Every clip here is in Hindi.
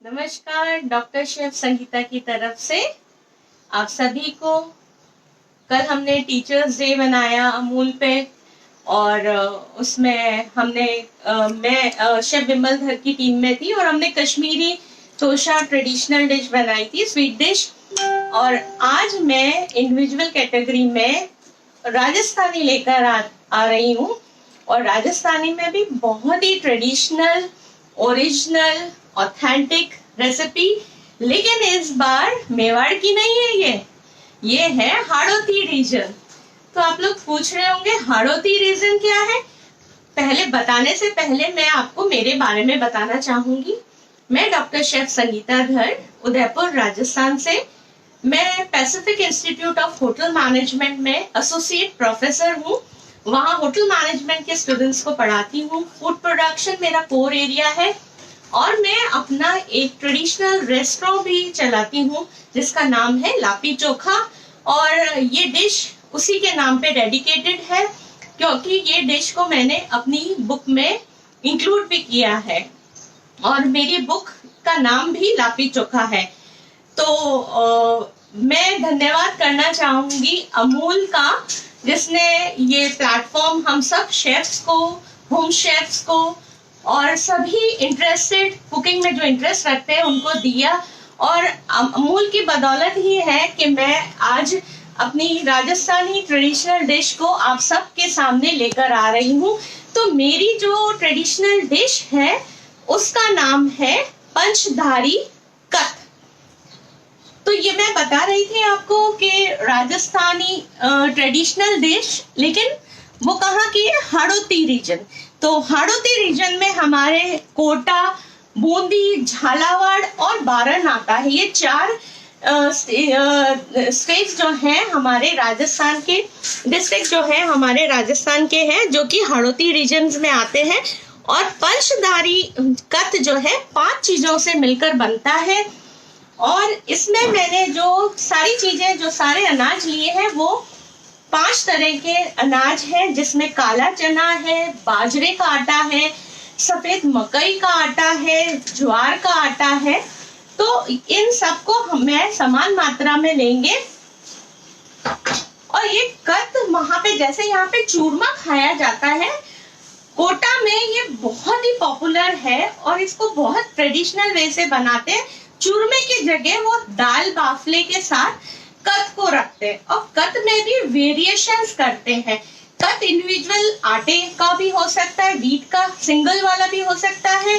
नमस्कार, डॉक्टर शेफ संगीता की तरफ से आप सभी को। कल हमने टीचर्स डे मनाया अमूल पे और उसमें हमने मैं शेफ विमल की टीम में थी और हमने कश्मीरी तोशा ट्रेडिशनल डिश बनाई थी, स्वीट डिश। और आज मैं इंडिविजुअल कैटेगरी में राजस्थानी लेकर आ रही हूँ और राजस्थानी में भी बहुत ही ट्रेडिशनल, ओरिजिनल, ऑथेंटिक रेसिपी, लेकिन इस बार मेवाड़ की नहीं है। ये है हाड़ौती रीजन। तो आप लोग पूछ रहे होंगे हाड़ौती रीजन क्या है। पहले बताने से पहले मैं आपको मेरे बारे में बताना चाहूंगी। मैं डॉक्टर शेफ संगीता धर, उदयपुर राजस्थान से। मैं Pacific institute of hotel management में एसोसिएट प्रोफेसर हूँ। वहाँ होटल मैनेजमेंट के स्टूडेंट्स को पढ़ाती हूँ। फूड प्रोडक्शन मेरा कोर एरिया है और मैं अपना एक ट्रेडिशनल रेस्टोरेंट भी चलाती हूँ जिसका नाम है लापी चोखा। और ये डिश उसी के नाम पे डेडिकेटेड है क्योंकि ये डिश को मैंने अपनी बुक में इंक्लूड भी किया है और मेरी बुक का नाम भी लापी चोखा है। तो मैं धन्यवाद करना चाहूंगी अमूल का, जिसने ये प्लेटफॉर्म हम सब शेफ्स को, होम शेफ्स को और सभी इंटरेस्टेड, कुकिंग में जो इंटरेस्ट रखते हैं उनको दिया। और अमूल की बदौलत ही है कि मैं आज अपनी राजस्थानी ट्रेडिशनल डिश को आप सबके सामने लेकर आ रही हूँ। तो मेरी जो ट्रेडिशनल डिश है उसका नाम है पंचधारी कत। तो ये मैं बता रही थी आपको कि राजस्थानी ट्रेडिशनल डिश, लेकिन वो कहाँ की है? हाड़ौती रीजन। तो हाड़ौती रीजन में हमारे कोटा, बूंदी, झालावाड़ और बारन आता है। ये चार स्टेट्स जो हैं हमारे राजस्थान के, डिस्ट्रिक्ट जो है हमारे राजस्थान के हैं, जो कि हाड़ौती रीजन में आते हैं। और पंचधारी कत जो है 5 चीजों से मिलकर बनता है। और इसमें मैंने जो सारी चीजें, जो सारे अनाज लिए हैं वो 5 तरह के अनाज हैं, जिसमें काला चना है, बाजरे का आटा है, सफेद मकई का आटा है, ज्वार का आटा है। तो इन सबको मैं समान मात्रा में लेंगे। और ये कत वहां पे, जैसे यहाँ पे चूरमा खाया जाता है, कोटा में ये बहुत ही पॉपुलर है और इसको बहुत ट्रेडिशनल वे से बनाते हैं। चूरमे की जगह वो दाल बाफले के साथ कत को रखते हैं और कत में भी वेरिएशंस करते हैं। कत इंडिविजुअल आटे का भी हो सकता है, वीट का सिंगल वाला भी हो सकता है,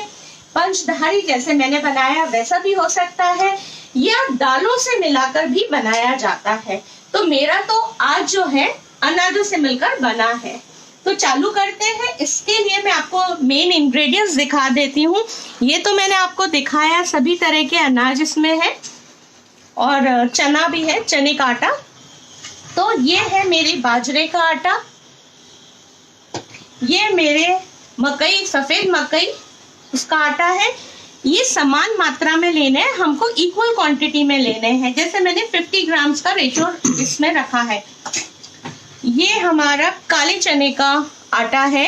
पंचधारी जैसे मैंने बनाया वैसा भी हो सकता है, या दालों से मिलाकर भी बनाया जाता है। तो मेरा तो आज जो है अनाजों से मिलकर बना है। तो चालू करते हैं। इसके लिए मैं आपको मेन इंग्रेडिएंट्स दिखा देती हूँ। ये तो मैंने आपको दिखाया, सभी तरह के अनाज इसमें है और चना भी है, चने का आटा। तो ये है मेरी बाजरे का आटा, ये मेरे मकई, सफेद मकई, उसका आटा है। ये समान मात्रा में लेने हैं हमको, इक्वल क्वांटिटी में लेने हैं। जैसे मैंने 50 ग्राम्स का रेशो इसमें रखा है। ये हमारा काले चने का आटा है,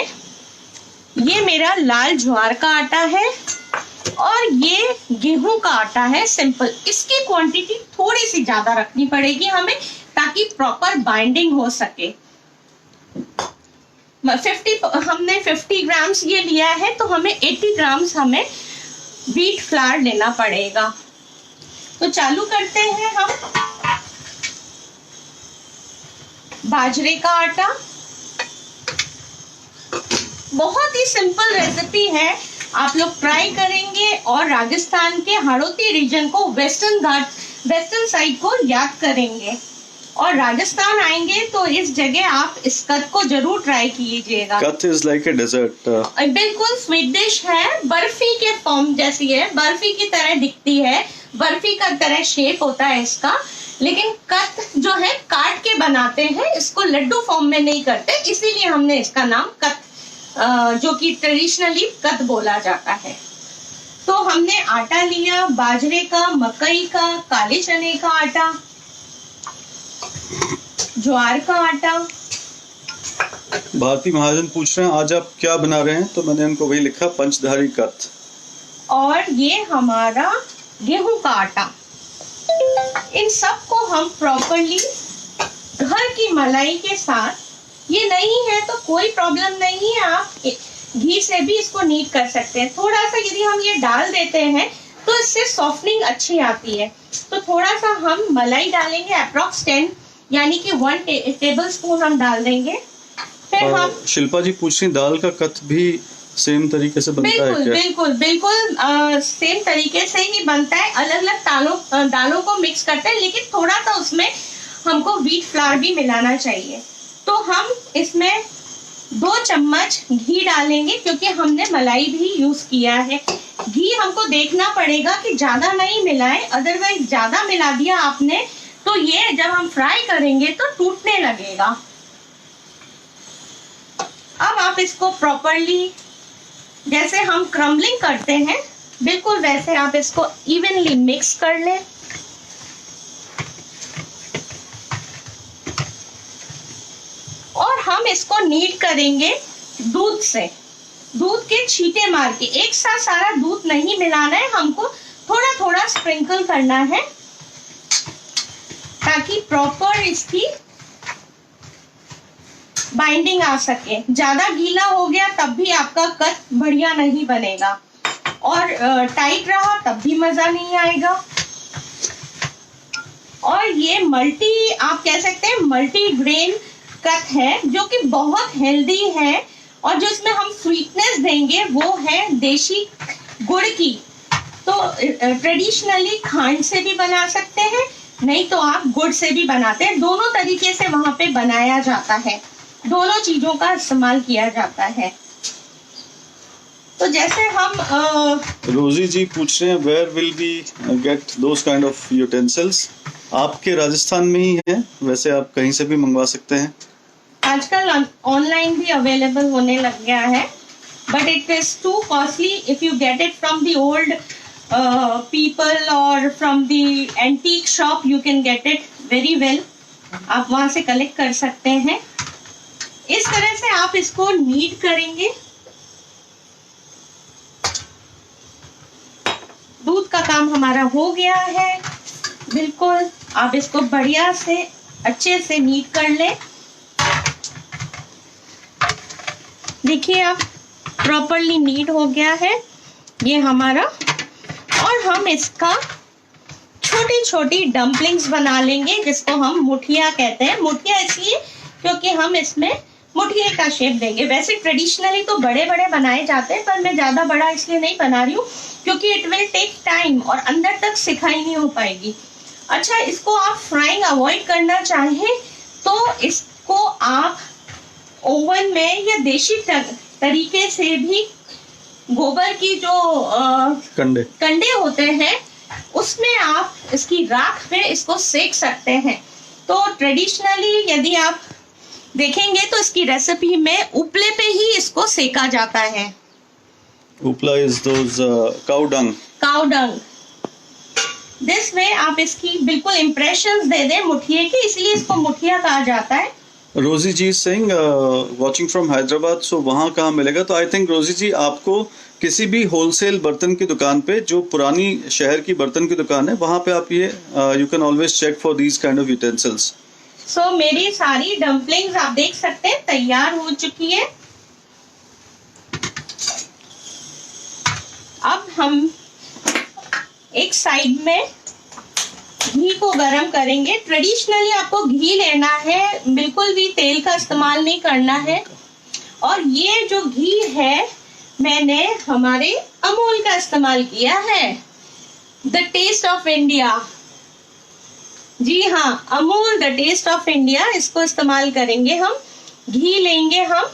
ये मेरा लाल ज्वार का आटा है और ये गेहूं का आटा है, सिंपल। इसकी क्वांटिटी थोड़ी सी ज्यादा रखनी पड़ेगी हमें ताकि प्रॉपर बाइंडिंग हो सके। हमने 50 ग्राम्स ये लिया है तो हमें 80 ग्राम्स हमें व्हीट फ्लावर लेना पड़ेगा। तो चालू करते हैं हम। बाजरे का आटा, बहुत ही सिंपल रेसिपी है, आप लोग ट्राई करेंगे और राजस्थान के हाड़ौती रीजन को, वेस्टर्न साइड को याद करेंगे। और राजस्थान आएंगे तो इस जगह आप इस कत को जरूर ट्राई कीजिएगा। कत इज लाइक अ डेजर्ट। बिल्कुल स्वीट डिश है, बर्फी के फॉर्म जैसी है, बर्फी की तरह दिखती है, बर्फी का तरह शेप होता है इसका। लेकिन कत जो है काट के बनाते हैं, इसको लड्डू फॉर्म में नहीं करते, इसीलिए हमने इसका नाम कत, जो कि ट्रेडिशनली कत बोला जाता है। तो हमने आटा लिया, बाजरे का, मकई का, काले चने का आटा, ज्वार का आटा। भारती महाजन पूछ रहे हैं आज आप क्या बना रहे हैं, तो मैंने उनको वही लिखा, पंचधारी कत। और ये हमारा गेहूं का आटा, इन सब को हम प्रॉपरली घर की मलाई के साथ, ये नहीं है तो कोई प्रॉब्लम नहीं है, आप घी से भी इसको नीड कर सकते हैं। थोड़ा सा यदि हम ये डाल देते हैं तो इससे सॉफ्टनिंग अच्छी आती है। तो थोड़ा सा हम मलाई डालेंगे, अप्रॉक्स 10 यानी कि 1 टेबल स्पून हम डाल देंगे। फिर हम शिल्पा जी पूछ रही, दाल का कत भी सेम तरीके से बनता है क्या? बिल्कुल बिल्कुल सेम तरीके से ही बनता है। अलग अलग दालों को मिक्स करते हैं, लेकिन थोड़ा सा उसमें हमको व्हीट फ्लावर भी मिलाना चाहिए। तो हम इसमें 2 चम्मच घी डालेंगे, क्योंकि हमने मलाई भी यूज किया है। घी हमको देखना पड़ेगा कि ज्यादा नहीं मिलाएं, अदरवाइज ज्यादा मिला दिया आपने तो ये जब हम फ्राई करेंगे तो टूटने लगेगा। अब आप इसको प्रॉपरली, जैसे हम क्रम्बलिंग करते हैं बिल्कुल वैसे आप इसको इवनली मिक्स कर लें। और हम इसको नीड करेंगे दूध से, दूध के छींटे मार के। एक साथ सारा दूध नहीं मिलाना है, हमको थोड़ा थोड़ा स्प्रिंकल करना है ताकि प्रॉपर इसकी बाइंडिंग आ सके। ज्यादा गीला हो गया तब भी आपका कट बढ़िया नहीं बनेगा, और टाइट रहा तब भी मजा नहीं आएगा। और ये मल्टी, आप कह सकते हैं मल्टी ग्रेन कट है, जो कि बहुत हेल्दी है। और जो इसमें हम स्वीटनेस देंगे वो है देशी गुड़ की। तो ट्रेडिशनली खांड से भी बना सकते हैं, नहीं तो आप गुड़ से भी बनाते हैं। दोनों तरीके से वहां पे बनाया जाता है, दोनों चीजों का इस्तेमाल किया जाता है। तो जैसे हम रोजी जी पूछ रहे हैं, where will we get those kind of utensils? आपके राजस्थान में ही है, वैसे आप कहीं से भी मंगवा सकते हैं। आजकल ऑनलाइन भी अवेलेबल होने लग गया है, but it is too costly. If you get it from the old people और from the antique shop, you can get it very well. आप वहां से कलेक्ट कर सकते हैं। इस तरह से आप इसको नीड करेंगे। दूध का काम हमारा हो गया है बिल्कुल। आप इसको बढ़िया से अच्छे से नीड कर लें। देखिए आप प्रॉपरली नीड हो गया है ये हमारा। और हम इसका छोटी छोटी डम्पलिंग्स बना लेंगे, जिसको हम मुठिया कहते हैं। मुठिया इसलिए क्योंकि हम इसमें मुठिए का शेप देंगे। वैसे ट्रेडिशनली तो बड़े बड़े बनाए जाते हैं, पर मैं ज्यादा बड़ा इसलिए नहीं बना रही हूँ क्योंकि इट विल टेक टाइम और अंदर तक सिखाई नहीं हो पाएगी। अच्छा, इसको आप फ्राइंग अवॉइड करना चाहें तो इसको आप ओवन में या देशी तरीके से भी गोबर की जो कंडे होते हैं उसमें आप इसकी राख पे इसको सेक सकते हैं। तो ट्रेडिशनली यदि आप देखेंगे तो इसकी रेसिपी में उपले पे ही इसको सेका जाता है। उपला is those cow dung. This way आप इसकी बिल्कुल इम्प्रेशंस दे दें मुठिए के, इसलिए इसको मुठिया कहा जाता है। रोजी जी सिंह वाचिंग फ्रॉम हैदराबाद, सो वहाँ कहाँ मिलेगा? तो आई थिंक रोजी जी आपको किसी भी होलसेल बर्तन की दुकान पे, जो पुरानी शहर की बर्तन की दुकान है, वहाँ पे आप ये you can always check for these kind of utensils. So मेरी सारी डम्पलिंग्स आप देख सकते हैं तैयार हो चुकी है। अब हम एक साइड में घी को गरम करेंगे। ट्रेडिशनली आपको घी लेना है, बिल्कुल भी तेल का इस्तेमाल नहीं करना है। और ये जो घी है मैंने हमारे अमूल का इस्तेमाल किया है, द टेस्ट ऑफ इंडिया। जी हाँ, Amul the taste of India, इसको इस्तेमाल करेंगे हम। घी लेंगे हम।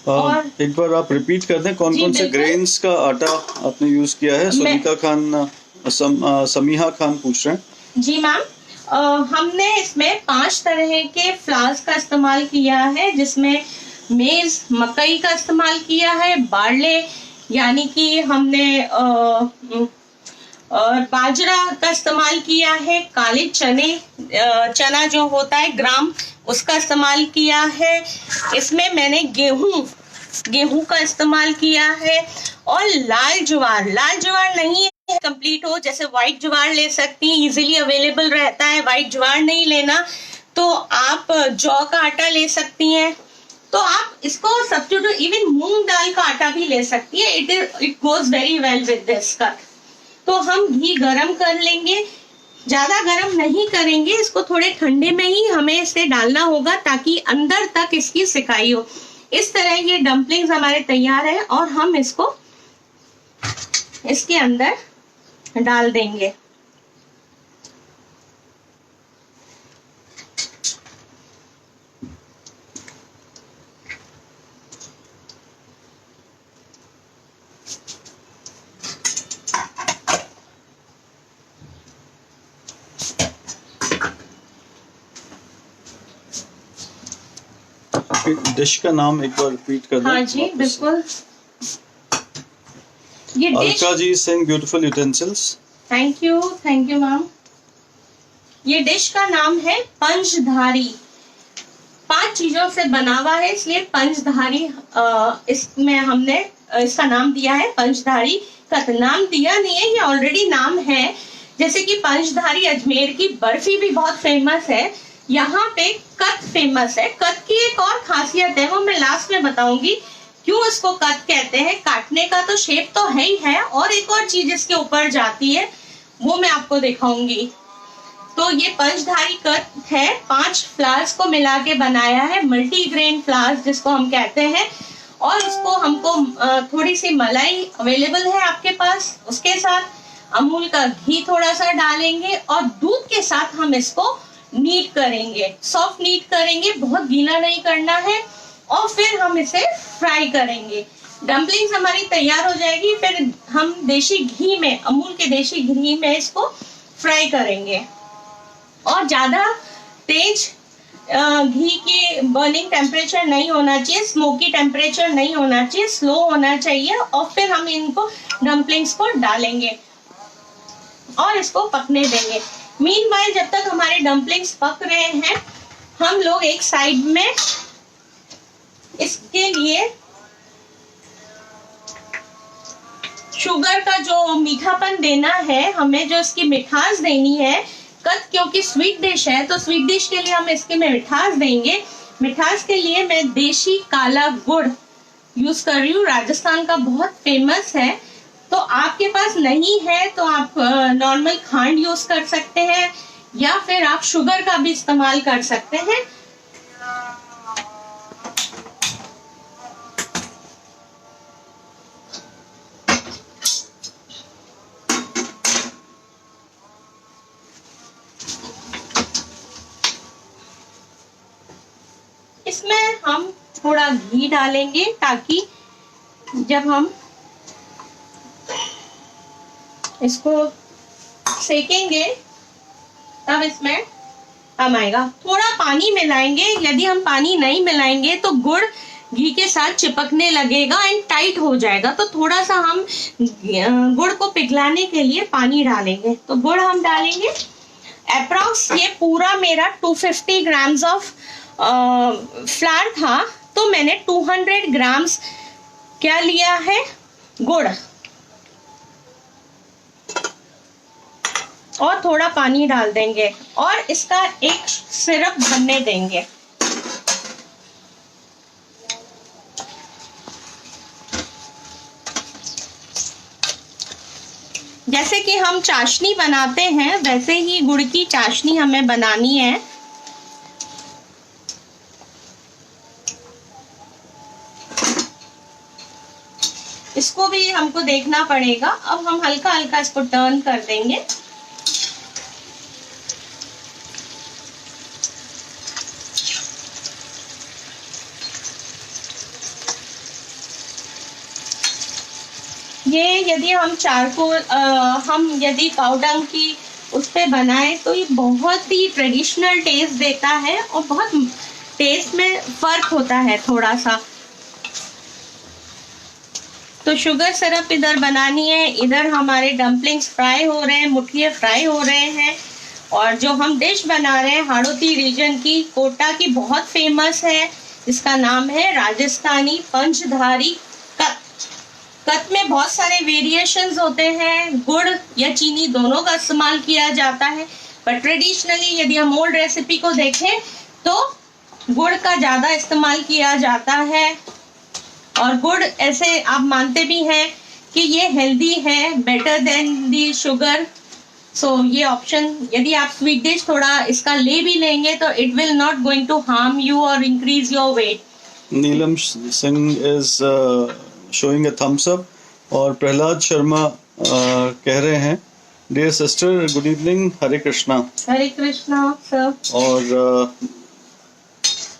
और एक बार आप रिपीट कर दें कौन कौन से ग्रेन्स का आटा आपने यूज किया है? सुनीता खान, समीहा खान पूछ रहे हैं। जी मैम, हमने इसमें 5 तरह के फ्लावर्स का इस्तेमाल किया है, जिसमें मेज मकई का इस्तेमाल किया है, बार्ले यानी कि हमने बाजरा का इस्तेमाल किया है, काले चना जो होता है ग्राम, उसका इस्तेमाल किया है। इसमें मैंने गेहूं गेहूं का इस्तेमाल किया है, और लाल ज्वार नहीं है कंप्लीट हो, जैसे व्हाइट ज्वार ले सकती हैं, इजीली अवेलेबल रहता है। व्हाइट ज्वार नहीं लेना तो आप जौ का आटा ले सकती हैं, तो आप इसको सब्स्टिट्यूट, इवन मूंग दाल का आटा भी ले सकती है। It goes very well with this cut. तो हम घी गरम कर लेंगे, ज्यादा गरम नहीं करेंगे इसको, थोड़े ठंडे में ही हमें इसे डालना होगा ताकि अंदर तक इसकी सिकाई हो। इस तरह ये डम्पलिंग्स हमारे तैयार है और हम इसको इसके अंदर डाल देंगे। डिश का नाम एक बार रिपीट कर दें। हाँ जी बिल्कुल। ये dish, Alka ji saying beautiful utensils. Thank you ma'am. ये डिश का नाम है पंचधारी। 5 चीजों से बना हुआ है इसलिए पंचधारी, इसमें हमने इसका नाम दिया है पंचधारी। का नाम दिया नहीं है, ये ऑलरेडी नाम है। जैसे कि पंचधारी अजमेर की बर्फी भी बहुत फेमस है, यहाँ पे कत फेमस है। कत की एक और खासियत है, वो मैं लास्ट में बताऊंगी क्यों इसको कत कहते हैं। काटने का तो शेप तो है ही है, और एक और चीज इसके ऊपर जाती है वो मैं आपको दिखाऊंगी। तो ये पंचधारी कत है, 5 फ्लावर्स को मिला के बनाया है, मल्टीग्रेन फ्लावर्स जिसको हम कहते हैं। और इसको हमको थोड़ी सी मलाई अवेलेबल है आपके पास, उसके साथ अमूल का घी थोड़ा सा डालेंगे और दूध के साथ हम इसको नीट करेंगे, सॉफ्ट नीट करेंगे, बहुत गीला नहीं करना है। और फिर हम इसे फ्राई करेंगे। डम्पलिंग्स हमारी तैयार हो जाएगी, फिर हम देसी घी में, अमूल के देसी घी में इसको फ्राई करेंगे। और ज्यादा तेज घी की बर्निंग टेम्परेचर नहीं होना चाहिए, स्मोकी टेम्परेचर नहीं होना चाहिए, स्लो होना चाहिए। और फिर हम इनको डम्पलिंग्स को डालेंगे और इसको पकने देंगे। मीनवाइल जब तक हमारे डम्पलिंग्स पक रहे हैं, हम लोग एक साइड में इसके लिए शुगर का जो मीठापन देना है, हमें जो इसकी मिठास देनी है, कत क्योंकि स्वीट डिश है तो स्वीट डिश के लिए हम इसके में मिठास देंगे। मिठास के लिए मैं देशी काला गुड़ यूज कर रही हूँ, राजस्थान का बहुत फेमस है। तो आपके पास नहीं है तो आप नॉर्मल खांड यूज कर सकते हैं, या फिर आप शुगर का भी इस्तेमाल कर सकते हैं। इसमें हम थोड़ा घी डालेंगे ताकि जब हम इसको सेकेंगे तब इसमें कम आएगा। थोड़ा पानी मिलाएंगे, यदि हम पानी नहीं मिलाएंगे तो गुड़ घी के साथ चिपकने लगेगा एंड टाइट हो जाएगा। तो थोड़ा सा हम गुड़ को पिघलाने के लिए पानी डालेंगे। तो गुड़ हम डालेंगे अप्रॉक्स, ये पूरा मेरा 250 ग्राम्स ऑफ फ्लावर था, तो मैंने 200 ग्राम्स क्या लिया है, गुड़, और थोड़ा पानी डाल देंगे और इसका एक सिरप बनने देंगे। जैसे कि हम चाशनी बनाते हैं वैसे ही गुड़ की चाशनी हमें बनानी है। इसको भी हमको देखना पड़ेगा। अब हम हल्का हल्का इसको टर्न कर देंगे। ये यदि हम चारकोल यदि पाउडर की उस पे बनाए तो ये बहुत ही ट्रेडिशनल टेस्ट देता है और बहुत टेस्ट में फर्क होता है थोड़ा सा। तो शुगर सिरप इधर बनानी है, इधर हमारे डम्पलिंग्स फ्राई हो रहे हैं, मुठिए फ्राई हो रहे हैं। और जो हम डिश बना रहे हैं हाड़ौती रीजन की, कोटा की बहुत फेमस है, इसका नाम है राजस्थानी पंचधारी कत। कत में बहुत सारे वेरिएशंस होते हैं, गुड़ या चीनी दोनों का इस्तेमाल किया जाता है, पर ट्रेडिशनली यदि हम ओल्ड रेसिपी को देखें तो गुड़ का ज्यादा इस्तेमाल किया जाता है। और गुड़ ऐसे आप मानते भी हैं कि ये हेल्दी है, बेटर देन दी शुगर। सो ये ऑप्शन, यदि आप स्वीट डिश थोड़ा इसका ले भी लेंगे तो it will not going to harm you और increase your weight. Neelam Singh is showing a thumbs up और प्रहलाद शर्मा कह रहे हैं, dear sister good evening, Hare Krishna. Hare Krishna sir. और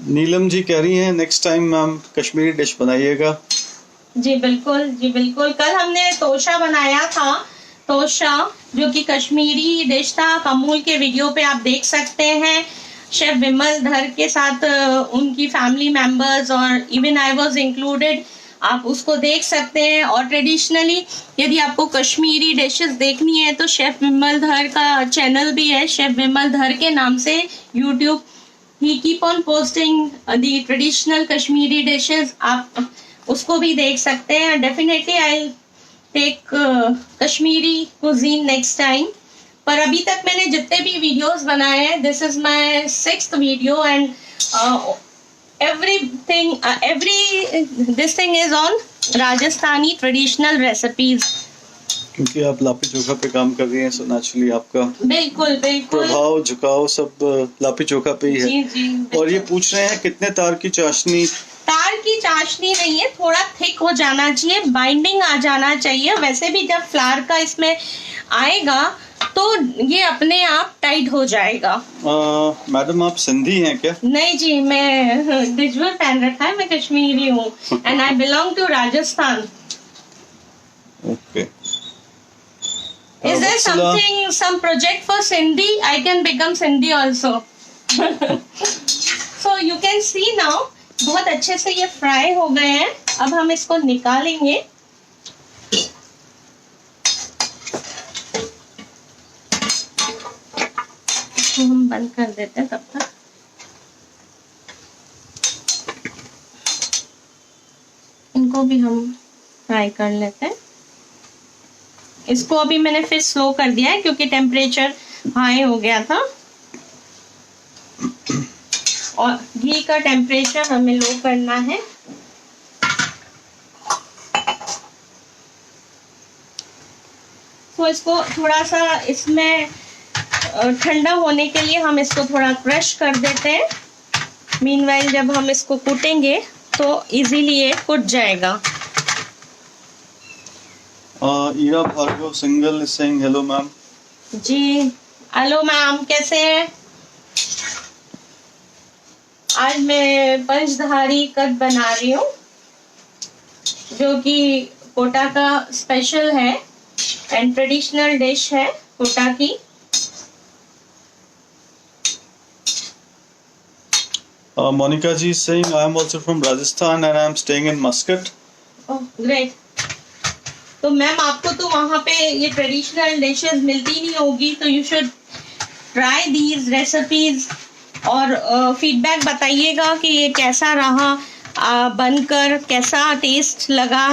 नीलम जी कह रही हैं next time ma'am Kashmiri dish बनाइएगा। जी बिल्कुल, जी बिल्कुल। कल हमने तोशा बनाया था, तोशा जो कि कश्मीरी डिश था। अमूल के वीडियो पे आप देख सकते हैं, शेफ विमल धर के साथ उनकी फैमिली मेंबर्स और इवन आई वाज इंक्लूडेड, आप उसको देख सकते हैं। और ट्रेडिशनली यदि आपको कश्मीरी डिशेस देखनी है तो शेफ विमल धर का चैनल भी है, शेफ विमल धर के नाम से YouTube. He keep on posting the traditional Kashmiri dishes, आप उसको भी देख सकते हैं। Definitely I take Kashmiri cuisine next time. पर अभी तक मैंने जितने भी वीडियोस बनाए हैं, this is my 6th video and everything this thing is on Rajasthani traditional recipes. क्योंकि आप लापी चोखा पे काम कर रही हैं, सो नेचुरली आपका बिल्कुल बिल्कुल प्रभाव झुकाव सब लापी चोखा पे ही है। जी जी बिल्कुल। और ये पूछ रहे हैं कितने तार की चाशनी? तार की चाशनी नहीं है, थोड़ा थिक हो जाना चाहिए, बाइंडिंग आ जाना चाहिए। वैसे भी जब फ्लावर का इसमें आएगा तो ये अपने आप टाइट हो जाएगा। मैडम आप सिंधी हैं क्या? नहीं जी, मैं डिजुअल पहन रखा है, मैं कश्मीरी हूँ and I belong to Rajasthan. Okay. Is there something, some project for Sindhi? I can become Sindhi also. So you can see now, बहुत अच्छे से ये फ्राई हो गए हैं। अब हम इसको निकालेंगे। इसको हम बंद कर देते हैं तब तक। इनको भी हम फ्राई कर लेते हैं। इसको अभी मैंने फिर स्लो कर दिया है क्योंकि टेम्परेचर हाई हो गया था और घी का टेम्परेचर हमें लो करना है। तो इसको थोड़ा सा इसमें ठंडा होने के लिए हम इसको थोड़ा क्रश कर देते हैं। मीनवाइल जब हम इसको कूटेंगे तो इजीली ये कूट जाएगा। Ira Bhargav Singhal is saying hello ma'am. जी हेलो मैम, कैसे हैं? आज मैं पंचधारी कट बना रही हूँ जो कि कोटा का स्पेशल है एंड ट्रेडिशनल डिश है कोटा की। Monika ji saying I am also from Rajasthan and I am staying in Muscat. Oh great. तो मैम आपको तो वहाँ पे ये ट्रेडिशनल डिशेस मिलती नहीं होगी, तो you should try these recipes और फीडबैक बताइएगा कि ये कैसा रहा बनकर, कैसा टेस्ट लगा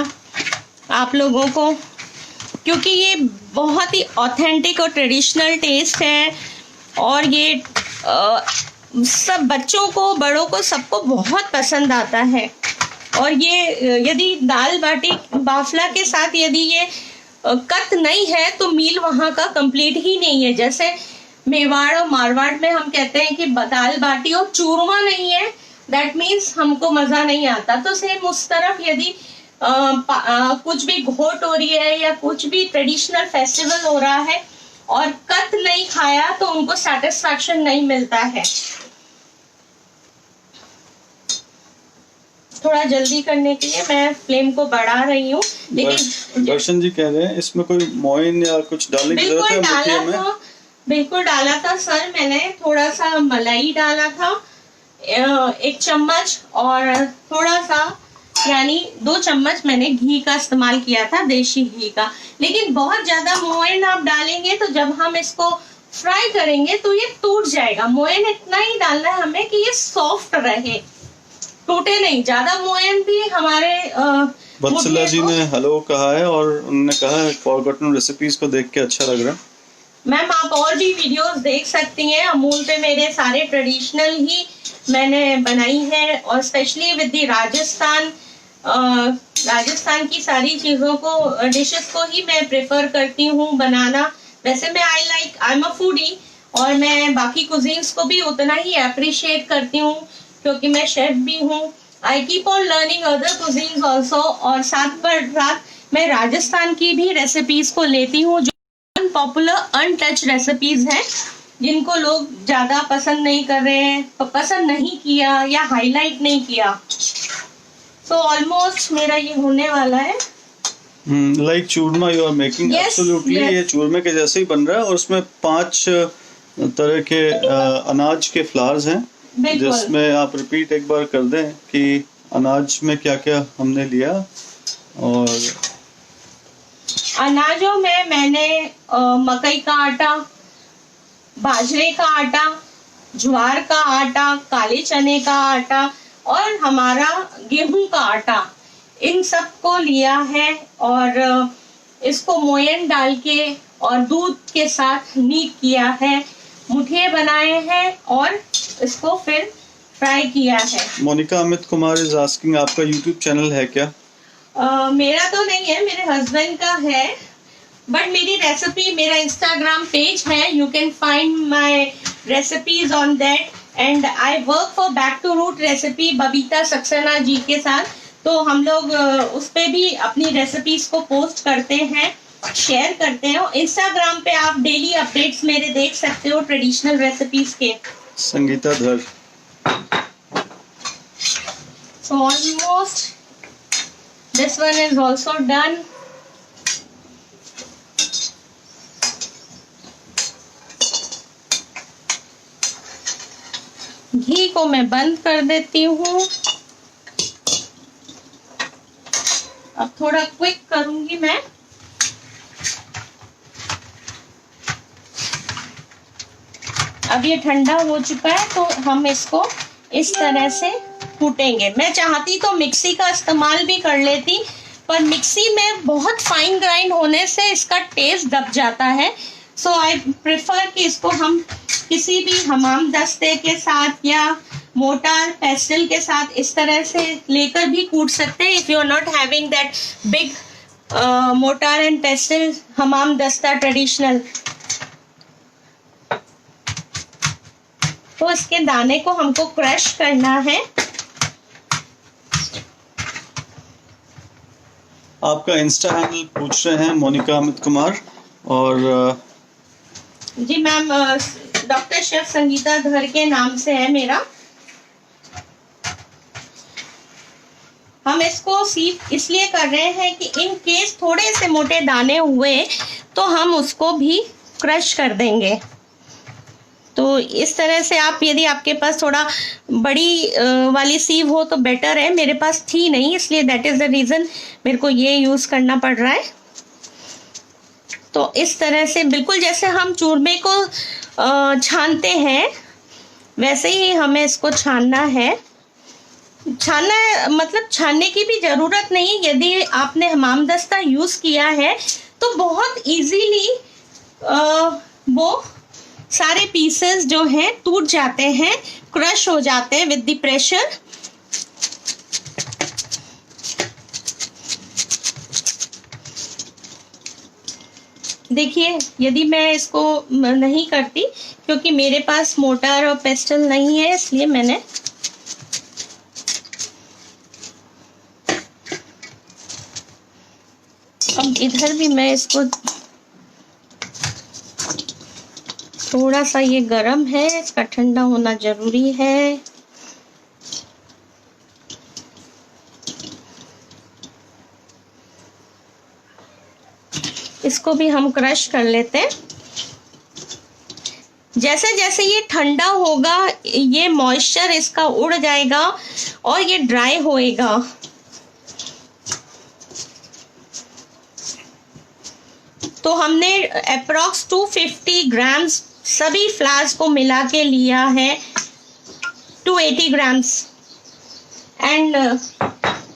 आप लोगों को, क्योंकि ये बहुत ही ऑथेंटिक और ट्रेडिशनल टेस्ट है और ये सब बच्चों को, बड़ों को, सबको बहुत पसंद आता है। और ये यदि दाल बाटी बाफला के साथ यदि ये कत नहीं है तो मील वहाँ का कंप्लीट ही नहीं है। जैसे मेवाड़ और मारवाड़ में हम कहते हैं कि दाल बाटी और चूरमा नहीं है, दैट मीन्स हमको मज़ा नहीं आता। तो सेम उस तरफ यदि कुछ भी घोट हो रही है या कुछ भी ट्रेडिशनल फेस्टिवल हो रहा है और कत नहीं खाया तो उनको सेटिस्फैक्शन नहीं मिलता है। थोड़ा जल्दी करने के लिए मैं फ्लेम को बढ़ा रही हूँ, लेकिन दर्शन जी कह रहे हैं इसमें कोई मोइन या कुछ डालने की जरूरत है? बिल्कुल डाला था सर, मैंने थोड़ा सा मलाई डाला था 1 चम्मच और थोड़ा सा यानी 2 चम्मच मैंने घी का इस्तेमाल किया था, देशी घी का। लेकिन बहुत ज्यादा मोइन आप डालेंगे तो जब हम इसको फ्राई करेंगे तो ये टूट जाएगा। मोइन इतना ही डालना है हमें कि ये सॉफ्ट रहे। टूटे नहीं, ज्यादा मोयन भी हमारे वत्सला जी ने हेलो कहा है और उन्होंने कहा है फॉरगॉटन रेसिपीज को देख के अच्छा लग रहा है। मैम आप और भी वीडियोस देख सकती हैं, अमूल पे मेरे सारे ट्रेडिशनल ही मैंने बनाई है, और स्पेशली विद द राजस्थान की सारी चीजों को, डिशेस को ही मैं प्रेफर करती हूँ बनाना। वैसे मैं आई एम अ फूडी, और मैं बाकी कुजीन्स को भी उतना ही अप्रिशिएट करती हूँ क्योंकि मैं शेफ भी हूँ। I keep on learning other cuisines also, और साथ मैं राजस्थान की भी रेसिपीज को लेती हूँ जो अनपॉपुलर अनटच रेसिपीज हैं, जिनको लोग ज्यादा पसंद नहीं कर रहे हैं, पसंद नहीं किया या हाईलाइट नहीं किया। सो ऑलमोस्ट मेरा ये होने वाला है। Like churma you are making, absolutely ये चूरमे के जैसे ही बन रहा है, और उसमें 5 तरह के अनाज के फ्लावर्स हैं, जिसमें आप रिपीट एक बार कर दें कि अनाज में क्या क्या हमने लिया। और अनाजों में मैंने मकई का आटा, बाजरे का आटा, ज्वार का आटा, काले चने का आटा और हमारा गेहूं का आटा, इन सब को लिया है, और इसको मोयन डाल के और दूध के साथ नीट किया है, मुठिए बनाए हैं और इसको फिर फ्राई किया है। मोनिका अमित कुमार इज आस्किंग, आपका यूट्यूब चैनल है क्या? मेरा तो नहीं है, मेरे हस्बैंड का है, बट मेरी रेसिपी, मेरा इंस्टाग्राम पेज है, you can find my recipes on that, and I work for back to root recipe Babita Saxena ji के साथ। तो हम लोग उस पे भी अपनी रेसिपीज को पोस्ट करते हैं, शेयर करते हैं। इंस्टाग्राम पे आप डेली अपडेट्स मेरे देख सकते हो ट्रेडिशनल रेसिपीज के। संगीता धर। So almost this one is also done. घी को मैं बंद कर देती हूँ। अब थोड़ा क्विक करूंगी मैं। अब ये ठंडा हो चुका है तो हम इसको इस तरह से कूटेंगे। मैं चाहती तो मिक्सी का इस्तेमाल भी कर लेती, पर मिक्सी में बहुत फाइन ग्राइंड होने से इसका टेस्ट दब जाता है। सो आई प्रेफर कि इसको हम किसी भी हमाम दस्ते के साथ या मोटार पेस्टल के साथ इस तरह से लेकर भी कूट सकते हैं। If you are not having that big mortar and pestle हमाम दस्ता ट्रेडिशनल, तो इसके दाने को हमको क्रश करना है। आपका इंस्टा हैंडल पूछ रहे हैं मोनिका अमित कुमार, और जी मैम डॉक्टर शेफ संगीता धर के नाम से है मेरा। हम इसको सिर्फ इसलिए कर रहे हैं कि इन केस थोड़े से मोटे दाने हुए तो हम उसको भी क्रश कर देंगे। तो इस तरह से आप, यदि आपके पास थोड़ा बड़ी वाली सीव हो तो बेटर है। मेरे पास थी नहीं, इसलिए दैट इज द रीज़न मेरे को ये यूज़ करना पड़ रहा है। तो इस तरह से बिल्कुल जैसे हम चूरमे को छानते हैं वैसे ही हमें इसको छानना है। मतलब छानने की भी ज़रूरत नहीं, यदि आपने हमामदस्ता यूज़ किया है तो बहुत इजीली वो सारे पीसेस जो हैं टूट जाते हैं, क्रश हो जाते हैं विद द प्रेशर। देखिए, यदि मैं इसको नहीं करती, क्योंकि मेरे पास मोटार और पेस्टल नहीं है, इसलिए मैंने अब इधर भी मैं इसको थोड़ा सा, ये गरम है, इसका ठंडा होना जरूरी है। इसको भी हम क्रश कर लेते हैं। जैसे जैसे ये ठंडा होगा ये मॉइस्चर इसका उड़ जाएगा और ये ड्राई होएगा। तो हमने अप्रॉक्स 250 ग्राम्स सभी फ्लावर्स को मिला के लिया है, 280 ग्राम्स, एंड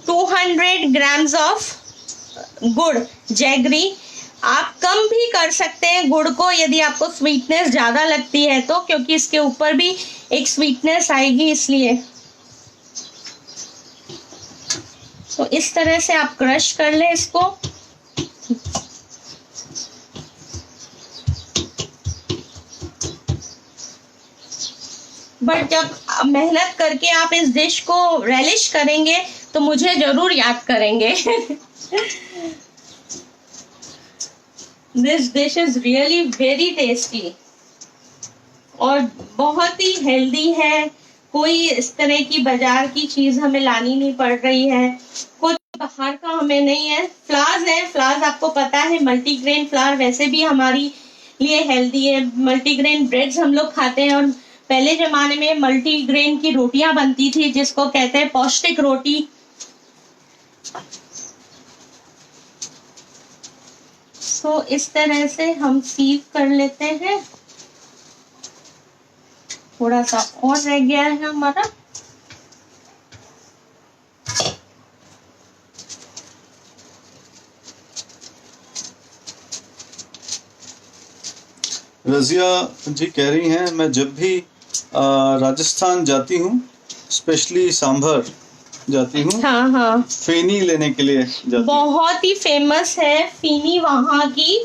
200 ग्राम्स ऑफ गुड़ जैगरी। आप कम भी कर सकते हैं गुड़ को यदि आपको स्वीटनेस ज़्यादा लगती है तो, क्योंकि इसके ऊपर भी एक स्वीटनेस आएगी इसलिए। तो इस तरह से आप क्रश कर लें इसको। बट जब मेहनत करके आप इस डिश को रेलिश करेंगे तो मुझे जरूर याद करेंगे। This dish is really very tasty और बहुत ही हेल्दी है। कोई इस तरह की बाजार की चीज हमें लानी नहीं पड़ रही है, कुछ बाहर का हमें नहीं है। फ्लावर्स है, फ्लावर्स आपको पता है मल्टीग्रेन फ्लावर वैसे भी हमारी लिए हेल्दी है। मल्टीग्रेन ब्रेड्स हम लोग खाते हैं और पहले जमाने में मल्टीग्रेन की रोटियां बनती थी जिसको कहते हैं पौष्टिक रोटी। तो इस तरह से हम सीव कर लेते हैं। थोड़ा सा और रह गया है हमारा। रजिया जी कह रही हैं मैं जब भी राजस्थान जाती हूँ, स्पेशली सांभर जाती हूँ, हाँ हाँ, फेनी लेने के लिए जाती हूँ। बहुत ही फेमस है फेनी वहाँ की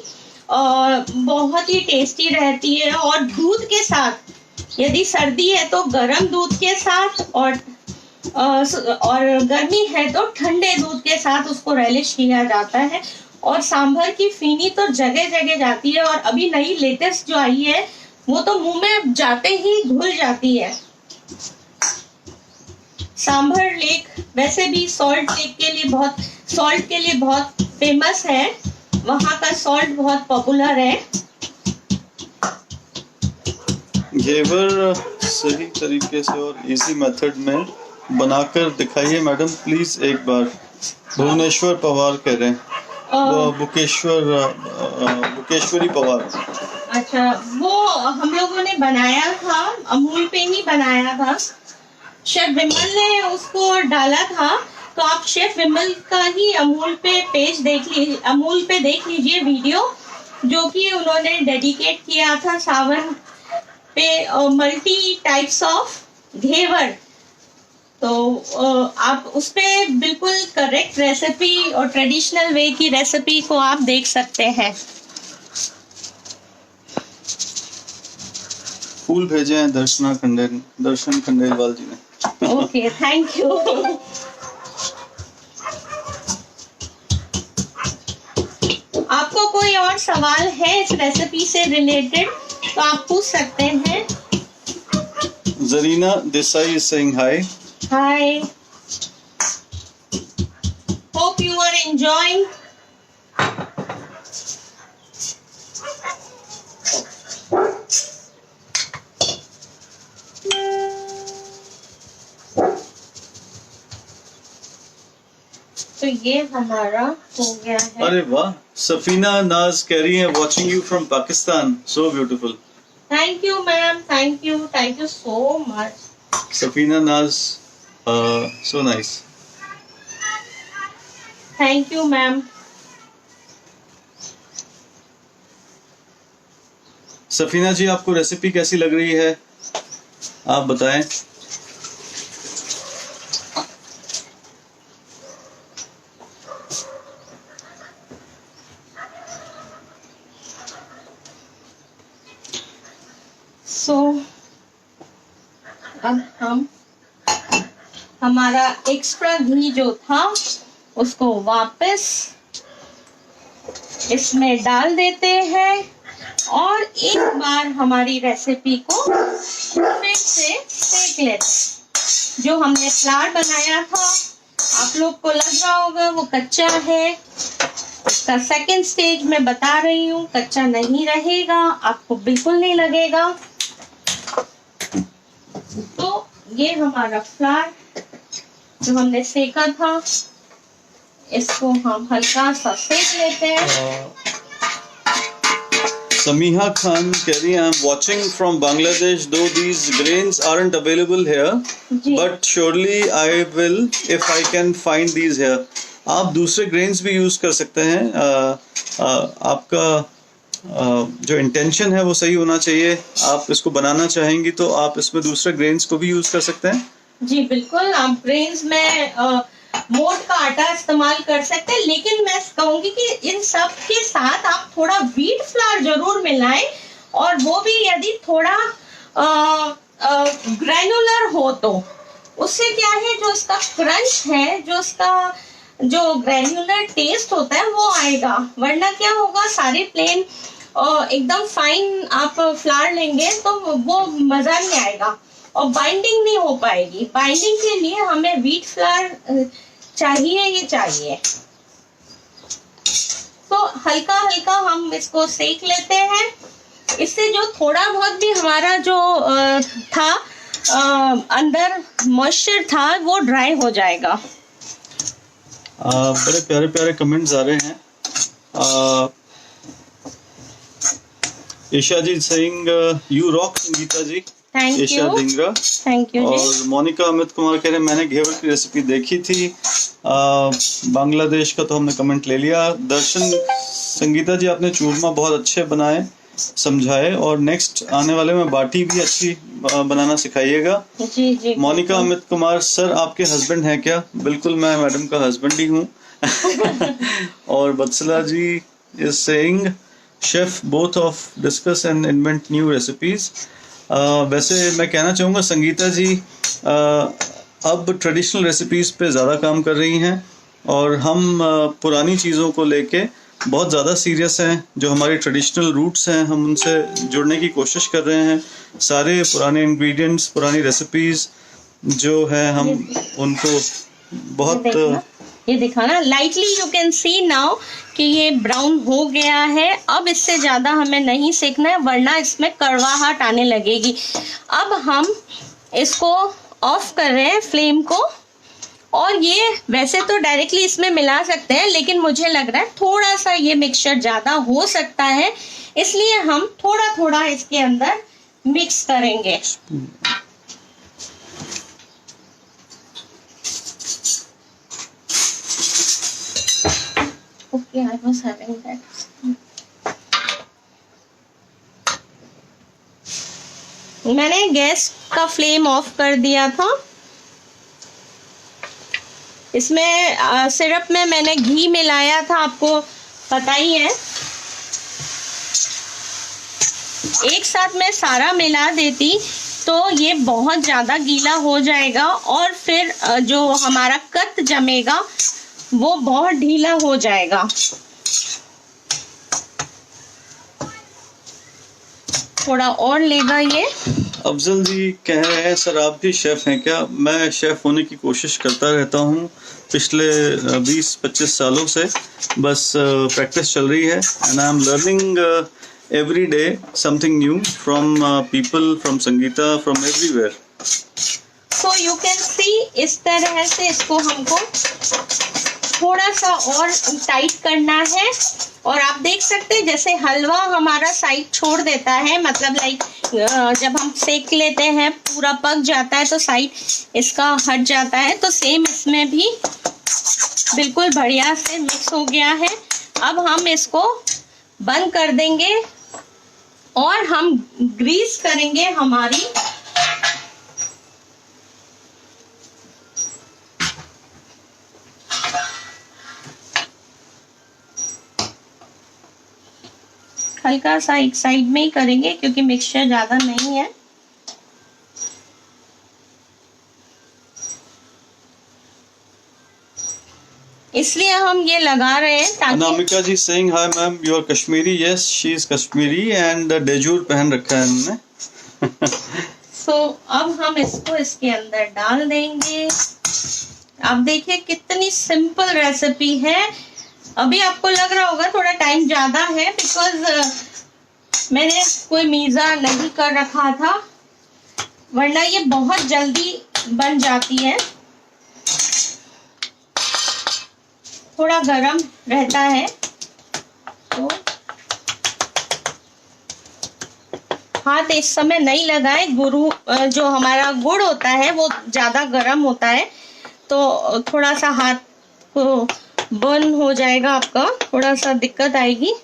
और बहुत ही टेस्टी रहती है। और दूध के साथ, यदि सर्दी है तो गर्म दूध के साथ और गर्मी है तो ठंडे दूध के साथ उसको रेलिश किया जाता है। और सांभर की फेनी तो जगह जगह जाती है और अभी नई लेटेस्ट जो आई है वो तो मुंह में जाते ही घुल जाती है। सांभर लेक वैसे भी सॉल्ट के लिए बहुत फेमस है। वहाँ का सॉल्ट बहुत पॉपुलर है। घेवर सही तरीके से और इजी मेथड में बनाकर दिखाइए मैडम प्लीज एक बार। भुवनेश्वर पवार कह रहे हैं, वो बुकेश्वरी पवार। अच्छा, वो हम लोगों ने बनाया था, अमूल पे ही बनाया था। शेफ विमल ने उसको डाला था, तो आप शेफ विमल का ही अमूल पे पेज देख लीजिए, अमूल पे देख लीजिए वीडियो जो कि उन्होंने डेडिकेट किया था सावन पे मल्टी टाइप्स ऑफ घेवर। तो आप उस पे बिल्कुल करेक्ट रेसिपी और ट्रेडिशनल वे की रेसिपी को आप देख सकते हैं। फूल भेजे हैं दर्शन खंडेलवाल जी ने। Okay, thank you. आपको कोई और सवाल है इस रेसिपी से रिलेटेड तो आप पूछ सकते हैं। Zarina Desai is saying hi. Hi. Hope you are enjoying. तो ये हमारा हो गया है। अरे वाह, सफीना नाज कह रही है watching you from Pakistan, so beautiful. Thank you, ma'am. Thank you so much. Safina Naz, so nice. Thank you, ma'am. Safina जी आपको रेसिपी कैसी लग रही है, आप बताएं। अब हमारा एक्स्ट्रा घी जो था उसको वापस इसमें डाल देते हैं और एक बार हमारी रेसिपी को फिर से सेक लेते हैं। जो हमने फ्लावर बनाया था, आप लोग को लग रहा होगा वो कच्चा है, इसका सेकंड स्टेज में बता रही हूँ, कच्चा नहीं रहेगा, आपको बिल्कुल नहीं लगेगा। तो ये हमारा फ्लावर जो हमने सेका था, इसको हम हल्का सा सेक लेते हैं। Samiha Khan कह रही है I'm watching from Bangladesh though these grains aren't available here ji but surely I will if I can find these here. आप दूसरे grains भी यूज कर सकते हैं. आपका जो इंटेंशन है वो सही होना चाहिए. आप इसको बनाना चाहेंगी तो आप इसमें दूसरे ग्रेन्स को भी यूज कर सकते हैं. जी बिल्कुल, आप ग्रेन्स में मोट का आटा इस्तेमाल कर सकते हैं, लेकिन मैं कहूंगी कि इन सब के साथ आप थोड़ा व्हीट फ्लावर जरूर मिलाएं, और वो भी यदि थोड़ा ग्रैनुलर हो तो उससे क्या है, जो इसका क्रंच है, जो इसका जो ग्रैन्युलर टेस्ट होता है वो आएगा. वरना क्या होगा, सारे प्लेन एकदम फाइन आप फ्लावर लेंगे तो वो मजा नहीं आएगा और बाइंडिंग नहीं हो पाएगी. बाइंडिंग के लिए हमें व्हीट फ्लावर चाहिए ही चाहिए. तो हल्का हल्का हम इसको सेक लेते हैं. इससे जो थोड़ा बहुत भी हमारा जो था अंदर मॉइस्चर था वो ड्राई हो जाएगा. बड़े प्यारे प्यारे कमेंट्स आ रहे हैं. Isha ji saying you rock Sangeeta ji. Thank Isha you, Dhingra. Thank you जी. और मोनिका अमित कुमार कह रहे हैं मैंने घेवर की रेसिपी देखी थी. बांग्लादेश का तो हमने कमेंट ले लिया. दर्शन संगीता जी आपने चूरमा बहुत अच्छे बनाए, समझाए, और नेक्स्ट आने वाले में बाटी भी अच्छी बनाना सिखाइएगा. जी जी. मोनिका अमित कुमार सर आपके हस्बैंड हैं क्या? बिल्कुल, मैं मैडम का हस्बैंड ही हूँ. और Batsala ji is saying chef both of discuss and invent new recipes. वैसे मैं कहना चाहूँगा संगीता जी अब ट्रेडिशनल रेसिपीज पे ज़्यादा काम कर रही हैं, और हम पुरानी चीज़ों को लेके बहुत ज़्यादा सीरियस हैं. जो हमारी ट्रेडिशनल रूट्स हैं हम उनसे जुड़ने की कोशिश कर रहे हैं. सारे पुराने इंग्रेडिएंट्स, पुरानी रेसिपीज जो है हम उनको बहुत ये देखा ना, lightly you can see now कि ये ब्राउन हो गया है. अब इससे ज़्यादा हमें नहीं सेकना है वरना इसमें कड़वाहट आने लगेगी. अब हम इसको ऑफ कर रहे हैं फ्लेम को, और ये वैसे तो डायरेक्टली इसमें मिला सकते हैं, लेकिन मुझे लग रहा है थोड़ा सा ये मिक्सचर ज़्यादा हो सकता है, इसलिए हम थोड़ा थोड़ा इसके अंदर मिक्स करेंगे. Okay, I was having that. मैंने गैस का फ्लेम ऑफ कर दिया था. इसमें सिरप में मैंने घी मिलाया था, आपको पता ही है. एक साथ मैं सारा मिला देती तो ये बहुत ज़्यादा गीला हो जाएगा, और फिर जो हमारा कत जमेगा वो बहुत ढीला हो जाएगा. थोड़ा और लेगा ये. अफजल जी कह रहे हैं सर आप भी शेफ हैं क्या? मैं शेफ होने की कोशिश करता रहता हूँ पिछले 20-25 सालों से. बस प्रैक्टिस चल रही है, and I am learning every day something new from people, from Sangeeta, from everywhere. So you can see इस तरह से इसको हमको थोड़ा सा और टाइट करना है. और आप देख सकते हैं जैसे हलवा हमारा साइड छोड़ देता है, मतलब लाइक जब हम सेक लेते हैं पूरा पक जाता है तो साइड इसका हट जाता है, तो सेम इसमें भी बिल्कुल बढ़िया से मिक्स हो गया है. अब हम इसको बंद कर देंगे और हम ग्रीस करेंगे हमारी हल्का सा एक साइड में ही करेंगे क्योंकि मिक्सचर ज़्यादा नहीं है. इसलिए हम ये लगा रहे हैं ताकि. Anamika ji saying hi ma'am you are Kashmiri. Yes she is Kashmiri and dejhoor पहन रखा है हमने. सो अब हम इसको इसके अंदर डाल देंगे. आप देखिए कितनी सिंपल रेसिपी है. अभी आपको लग रहा होगा थोड़ा टाइम ज़्यादा है, बिकॉज मैंने कोई मीज़ा नहीं कर रखा था, वरना ये बहुत जल्दी बन जाती है. थोड़ा गरम रहता है तो हाथ इस समय नहीं लगाए, जो हमारा गुड़ होता है वो ज़्यादा गर्म होता है, तो थोड़ा सा हाथ को बर्न हो जाएगा, आपका थोड़ा सा दिक्कत आएगी।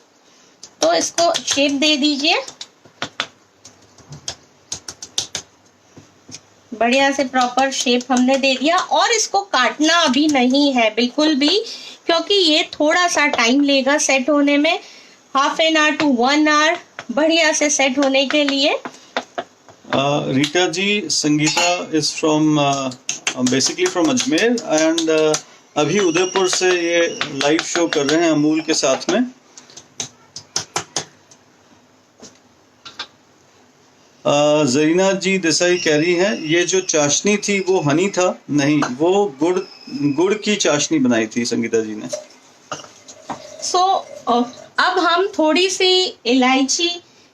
तो इसको शेप दे दीजिए, बढ़िया से प्रॉपर शेप हमने दे दिया। और इसको काटना अभी नहीं है बिल्कुल भी, क्योंकि ये थोड़ा सा टाइम लेगा सेट होने में, half an hour to 1 hour बढ़िया से सेट होने के लिए। Rita ji, Sangeeta is from basically from Ajmer and अभी उदयपुर से ये लाइव शो कर रहे हैं अमूल के साथ में। जरीना जी देसाई कह रही हैं ये जो चाशनी थी वो हनी था, नहीं वो गुड़ की चाशनी बनाई थी संगीता जी ने। अब हम थोड़ी सी इलायची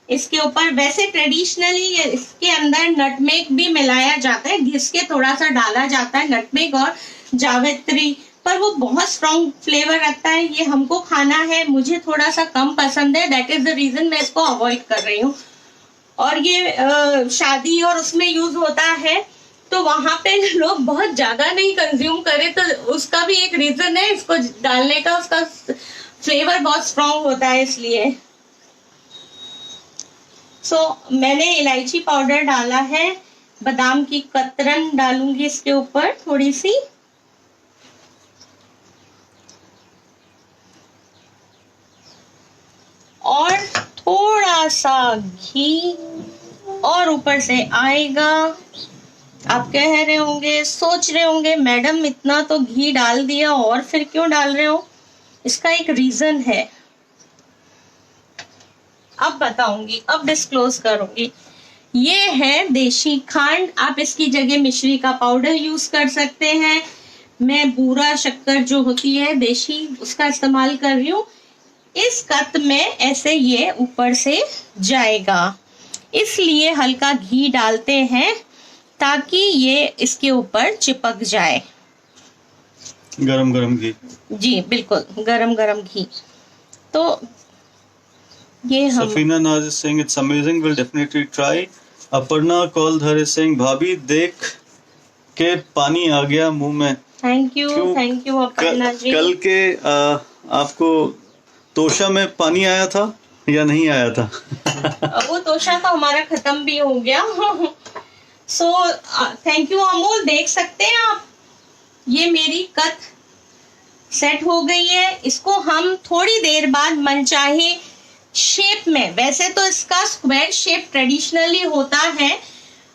इसके ऊपर, वैसे ट्रेडिशनली इसके अंदर नटमेग भी मिलाया जाता है, घिस के थोड़ा सा डाला जाता है नटमेग और जावित्री, पर वो बहुत स्ट्रॉन्ग फ्लेवर रखता है। ये हमको खाना है, मुझे थोड़ा सा कम पसंद है, दैट इज द रीजन मैं इसको अवॉइड कर रही हूँ। और ये शादी और उसमें यूज होता है, तो वहां पे लोग बहुत ज्यादा नहीं कंज्यूम करें, तो उसका भी एक रीजन है इसको डालने का, उसका फ्लेवर बहुत स्ट्रॉन्ग होता है इसलिए। मैंने इलायची पाउडर डाला है, बादाम की कतरन डालूंगी इसके ऊपर थोड़ी सी, और थोड़ा सा घी और ऊपर से आएगा। आप कह रहे होंगे, सोच रहे होंगे मैडम इतना तो घी डाल दिया और फिर क्यों डाल रहे हो? इसका एक रीजन है, अब बताऊंगी, अब डिस्क्लोज करूंगी। ये है देशी खांड, आप इसकी जगह मिश्री का पाउडर यूज कर सकते हैं। मैं बूरा शक्कर जो होती है देशी, उसका इस्तेमाल कर रही हूँ। इस कत में ऐसे ये ऊपर से जाएगा, इसलिए हल्का घी डालते हैं ताकि ये इसके ऊपर चिपक जाए। गरम गरम घी, जी बिल्कुल गरम गरम घी। तो ये हम Safina Naaz is saying it's amazing, will definitely try. Aparna Kauldhar is saying भाभी देख के पानी आ गया मुंह में। Thank you Aparna ji. कल के आपको तोशा में पानी आया था या नहीं आया था? वो तोशा तो हमारा खत्म भी हो गया। Thank you Amul. देख सकते हैं आप, ये मेरी कत सेट हो गई है। इसको हम थोड़ी देर बाद मनचाहे शेप में, वैसे तो इसका स्क्वायर शेप ट्रेडिशनली होता है,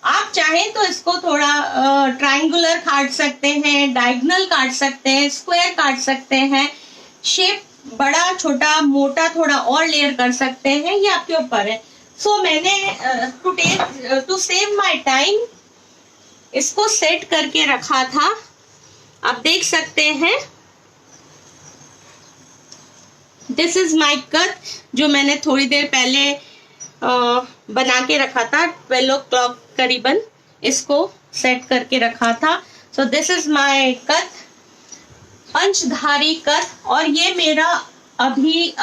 आप चाहें तो इसको थोड़ा ट्रायंगुलर काट सकते हैं, डायगोनल काट सकते हैं, स्क्वायर काट सकते हैं, शेप बड़ा छोटा मोटा थोड़ा और लेयर कर सकते हैं, ये आपके ऊपर है। मैंने टू सेव माय टाइम इसको सेट करके रखा था, आप देख सकते हैं। दिस इज माय कट, जो मैंने थोड़ी देर पहले बना के रखा था, 12 o'clock करीबन इसको सेट करके रखा था। So this is my cut, panchdhari cut. और ये मेरा अभी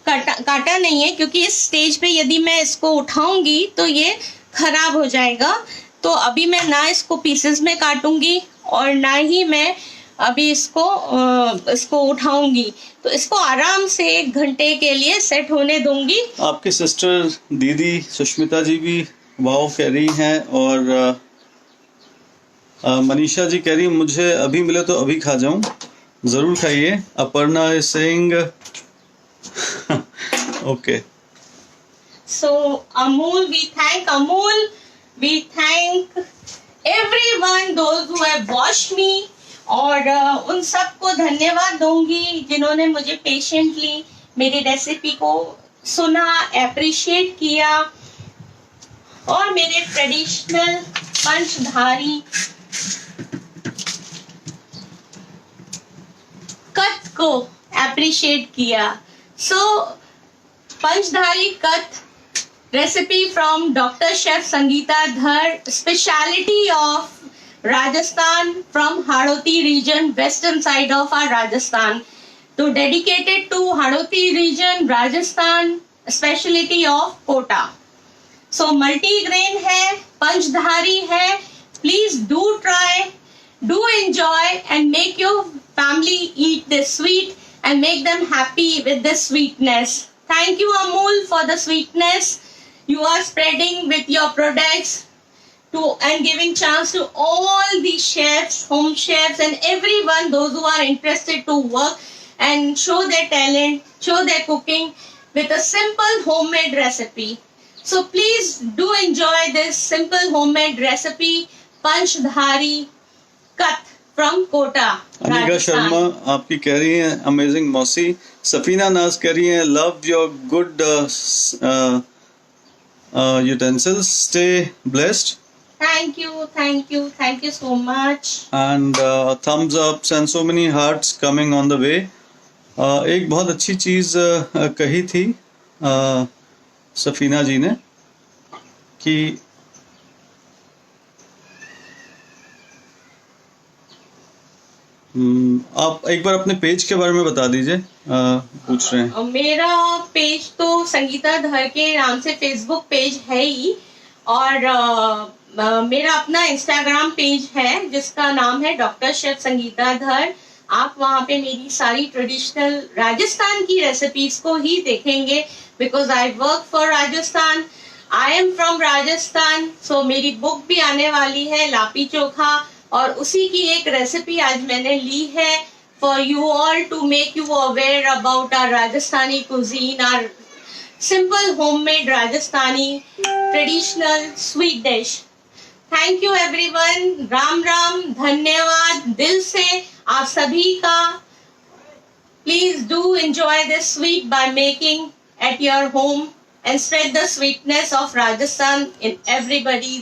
काटा नहीं है, क्योंकि इस स्टेज पे यदि मैं इसको उठाऊंगी तो ये खराब हो जाएगा। तो अभी मैं ना इसको पीसेस में काटूंगी और ना ही मैं अभी इसको उठाऊंगी, तो इसको आराम से 1 घंटे के लिए सेट होने दूंगी। आपके सिस्टर दीदी सुष्मिता जी भी वाओ कह रही हैं, और मनीषा जी कह रही मुझे अभी मिले तो अभी खा जाऊं। जरूर खाइए। Aparna is saying okay. So Amul, we thank everyone, those who have watched me, और उन सबको धन्यवाद दूंगी जिन्होंने मुझे पेशेंटली मेरी रेसिपी को सुना, अप्रिशिएट किया, और मेरे ट्रेडिशनल पंचधारी कट को अप्रिशिएट किया। Panchdhari cut recipe from Dr. Chef Sangeeta Dhar, speciality of Rajasthan, from Hadoti region, western side of our Rajasthan, to dedicated to Hadoti region, Rajasthan, speciality of Kota. So multigrain है, पंचधारी है. Please do try, do enjoy and make your family eat this sweet and make them happy with the sweetness. Thank you Amul for the sweetness you are spreading with your products and giving chance to all the chefs, home chefs and everyone, those who are interested to work and show their talent, show their cooking with a simple homemade recipe. So please do enjoy this simple homemade recipe, Panchdhari Kath from Kota, Anika Rajasthan. Sharma आपकी कह रही हैं अमेजिंग मौसी. सफीना नाज कह रही हैं love your good utensils, stay blessed. Thank you so much. And thumbs ups and so many hearts coming on the way. एक बहुत अच्छी चीज़ कही थी सफीना जी ने कि आप एक बार अपने पेज के बारे में बता दीजिए. पूछ रहे हैं. मेरा पेज तो संगीता धर के नाम से फेसबुक पेज है ही, और मेरा अपना इंस्टाग्राम पेज है जिसका नाम है डॉक्टर शेफ संगीता धर. आप वहाँ पे मेरी सारी ट्रेडिशनल राजस्थान की रेसिपीज को ही देखेंगे, because I work for Rajasthan, I am from Rajasthan. So मेरी बुक भी आने वाली है लापी चोखा, और उसी की एक रेसिपी आज मैंने ली है for you all to make you aware about our Rajasthani cuisine, our simple homemade Rajasthani traditional sweet dish. Thank you everyone. Ram Ram, धन्यवाद दिल से आप सभी का. Please do enjoy this sweet by making at your home and spread the sweetness of Rajasthan in everybody.